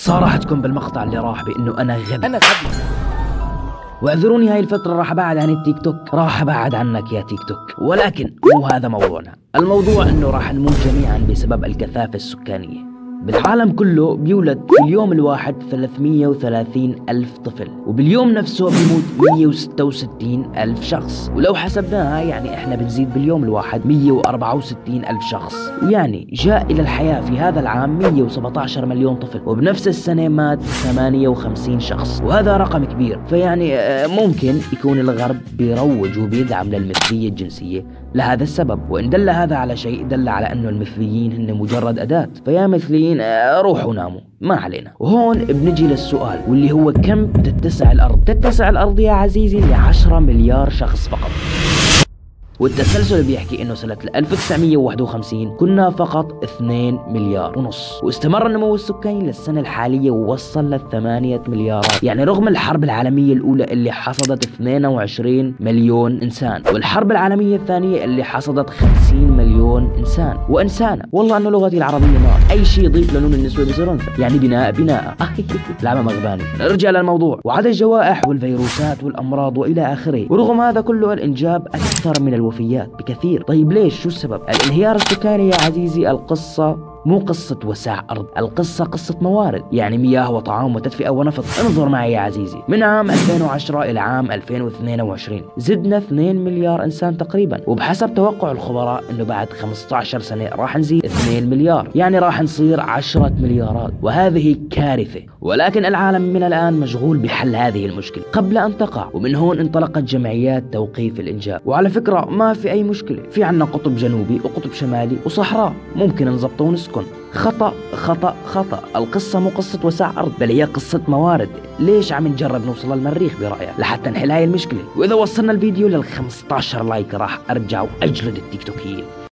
صارحتكم بالمقطع اللي راح بانه انا غبي. واعذروني، هاي الفترة راح ابعد عن التيك توك، راح ابعد عنك يا تيك توك، ولكن مو هذا موضوعنا. الموضوع انه راح نموت جميعا بسبب الكثافة السكانية. بالعالم كله بيولد في اليوم الواحد 330 ألف طفل، وباليوم نفسه بيموت 166 ألف شخص، ولو حسبناها يعني احنا بنزيد باليوم الواحد 164 ألف شخص، ويعني جاء إلى الحياة في هذا العام 117 مليون طفل، وبنفس السنة مات 58 شخص، وهذا رقم كبير. فيعني ممكن يكون الغرب بيروج وبيدعم للمثلية الجنسية لهذا السبب، وإن دل هذا على شيء دل على أنه المثليين هن مجرد أداة. فيا مثليين روحوا ناموا، ما علينا. وهون بنجي للسؤال واللي هو كم تتسع الأرض؟ تتسع الأرض يا عزيزي ل10 مليار شخص فقط. والتسلسل بيحكي انه سنة 1951 كنا فقط 2 مليار ونص، واستمر النمو السكاني للسنة الحالية ووصل ل8 مليارات. يعني رغم الحرب العالمية الأولى اللي حصدت 22 مليون إنسان، والحرب العالمية الثانية اللي حصدت 50 مليون إنسان وإنسانة، والله أنه لغتي العربية نار، أي شيء يضيف لنون النسوة بصير أنثى، يعني بناء لعبة مغباني. نرجع للموضوع، وعدد الجوائح والفيروسات والأمراض وإلى آخره، ورغم هذا كله الإنجاب أكثر من الوفيات بكثير. طيب ليش؟ شو السبب؟ الانهيار السكاني يا عزيزي القصة مو قصة وسع أرض، القصة قصة موارد، يعني مياه وطعام وتدفئة ونفط. انظر معي يا عزيزي، من عام 2010 إلى عام 2022 زدنا 2 مليار إنسان تقريبا، وبحسب توقع الخبراء إنه بعد 15 سنة راح نزيد 2 مليار، يعني راح نصير 10 مليارات، وهذه كارثة. ولكن العالم من الآن مشغول بحل هذه المشكلة قبل أن تقع، ومن هون انطلقت جمعيات توقيف الإنجاب. وعلى فكرة ما في أي مشكلة، في عنا قطب جنوبي وقطب شمالي وصحراء، ممكن نظبطه ونسكن. خطأ خطأ خطأ، القصة مو قصة وسع أرض، بل هي قصة موارد. ليش عم نجرب نوصل للمريخ برأيك لحتى نحل هاي المشكلة؟ وإذا وصلنا الفيديو لل15 لايك راح أرجع وأجلد التيك توكيين.